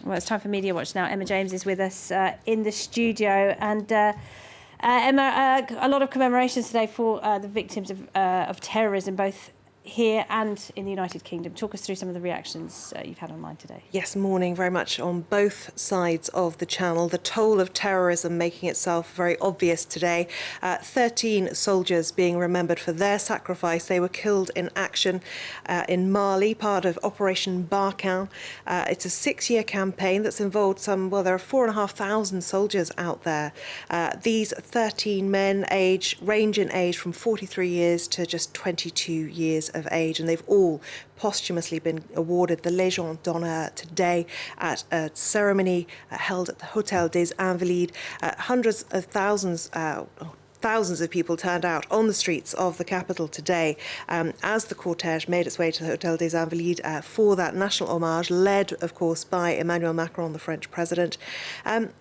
Well, it's time for Media Watch now. Emma James is with us in the studio. And Emma, a lot of commemorations today for the victims of terrorism, both here and in the United Kingdom. Talk us through some of the reactions you've had online today. Yes, morning, very much on both sides of the channel. The toll of terrorism making itself very obvious today. 13 soldiers being remembered for their sacrifice. They were killed in action in Mali, part of Operation Barkhane. It's a 6-year campaign that's involved there are 4,500 soldiers out there. These 13 men range in age from 43 years to just 22 years of age, and they've all posthumously been awarded the Légion d'honneur today at a ceremony held at the Hôtel des Invalides. Hundreds of thousands of people turned out on the streets of the capital today as the cortege made its way to the Hôtel des Invalides for that national homage, led, of course, by Emmanuel Macron, the French president.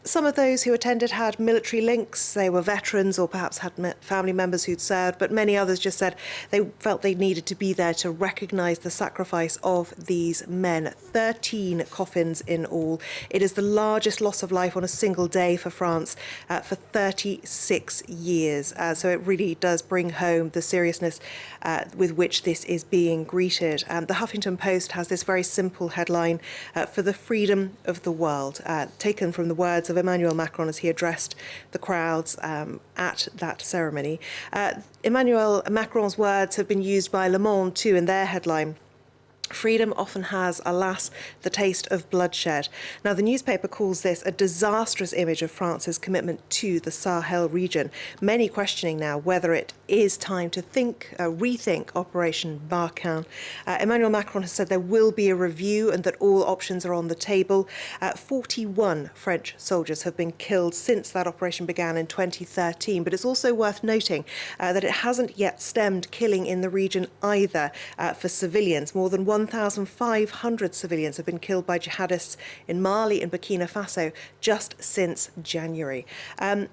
Some of those who attended had military links. They were veterans or perhaps had family members who'd served, but many others just said they felt they needed to be there to recognise the sacrifice of these men. 13 coffins in all. It is the largest loss of life on a single day for France for 36 years. So it really does bring home the seriousness with which this is being greeted. The Huffington Post has this very simple headline, for the freedom of the world, taken from the words of Emmanuel Macron as he addressed the crowds at that ceremony. Emmanuel Macron's words have been used by Le Monde too in their headline. Freedom often has, alas, the taste of bloodshed. Now, the newspaper calls this a disastrous image of France's commitment to the Sahel region. Many questioning now whether it is time to rethink Operation Barkhane. Emmanuel Macron has said there will be a review and that all options are on the table. 41 French soldiers have been killed since that operation began in 2013. But it's also worth noting that it hasn't yet stemmed killing in the region either for civilians. More than 1,500 civilians have been killed by jihadists in Mali and Burkina Faso just since January.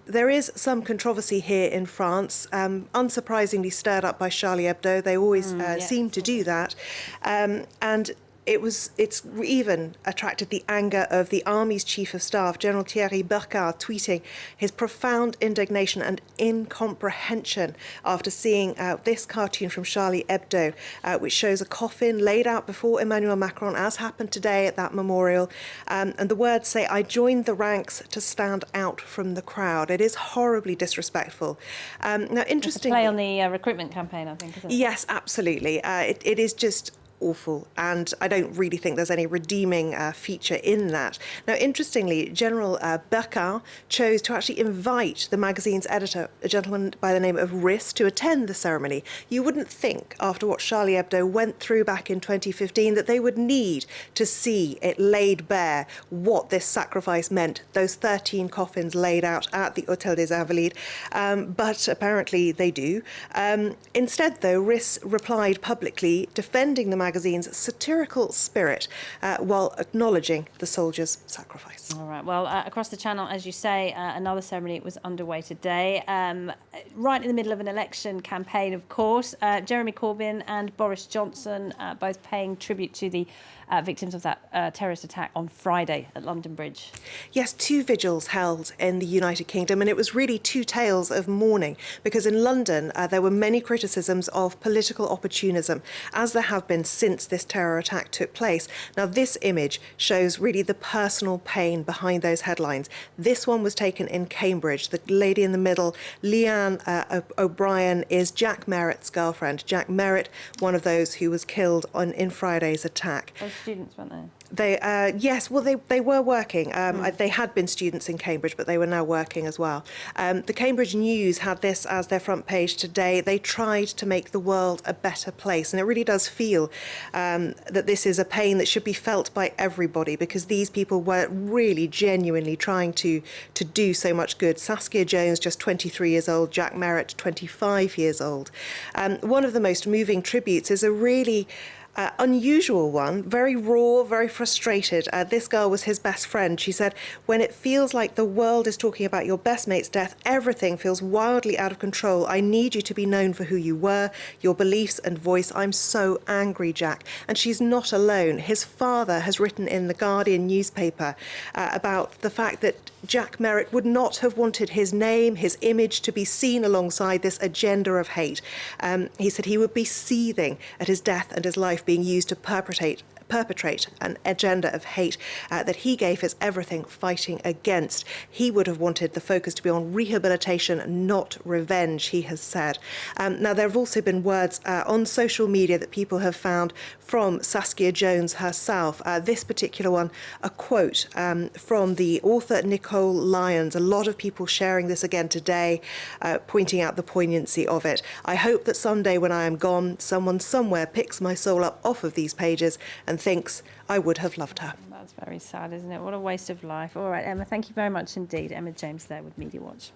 There is some controversy here in France, unsurprisingly stirred up by Charlie Hebdo. They always seem to do that. And it's even attracted the anger of the army's chief of staff, General Thierry Burkhard, tweeting his profound indignation and incomprehension after seeing this cartoon from Charlie Hebdo, which shows a coffin laid out before Emmanuel Macron, as happened today at that memorial. And the words say, "I joined the ranks to stand out from the crowd." It is horribly disrespectful. Now, interestingly, it's a play on the recruitment campaign, I think, isn't it? Yes, absolutely. It is just awful, and I don't really think there's any redeeming feature in that. Now, interestingly, General Burkhard chose to actually invite the magazine's editor, a gentleman by the name of Riss, to attend the ceremony. You wouldn't think, after what Charlie Hebdo went through back in 2015, that they would need to see it laid bare what this sacrifice meant, those 13 coffins laid out at the Hôtel des Invalides, but apparently they do. Instead, though, Riss replied publicly, defending the magazine's satirical spirit while acknowledging the soldiers' sacrifice. All right. Well, across the channel, as you say, another ceremony was underway today, right in the middle of an election campaign, of course. Jeremy Corbyn and Boris Johnson both paying tribute to the victims of that terrorist attack on Friday at London Bridge. Yes, 2 vigils held in the United Kingdom, and it was really 2 tales of mourning, because in London there were many criticisms of political opportunism, as there have been since this terror attack took place. Now, this image shows really the personal pain behind those headlines. This one was taken in Cambridge. The lady in the middle, Leanne O'Brien, is Jack Merritt's girlfriend. Jack Merritt, one of those who was killed in Friday's attack. Students, weren't they? Yes, well, they were working. They had been students in Cambridge, but they were now working as well. The Cambridge News had this as their front page today. They tried to make the world a better place, and it really does feel that this is a pain that should be felt by everybody, because these people were really genuinely trying to do so much good. Saskia Jones, just 23 years old, Jack Merritt, 25 years old. One of the most moving tributes is a really unusual one, very raw, very frustrated. This girl was his best friend. She said, when it feels like the world is talking about your best mate's death, everything feels wildly out of control. I need you to be known for who you were, your beliefs and voice. I'm so angry, Jack. And she's not alone. His father has written in the Guardian newspaper about the fact that Jack Merritt would not have wanted his name, his image to be seen alongside this agenda of hate. He said he would be seething at his death and his life being used to perpetrate an agenda of hate that he gave his everything fighting against. He would have wanted the focus to be on rehabilitation, not revenge, he has said. Now, there have also been words on social media that people have found from Saskia Jones herself. This particular one, a quote from the author Nicole Lyons. A lot of people sharing this again today, pointing out the poignancy of it. I hope that someday when I am gone, someone somewhere picks my soul up off of these pages and thinks I would have loved her. That's very sad, isn't it? What a waste of life. All right, Emma, thank you very much indeed. Emma James there with Media Watch.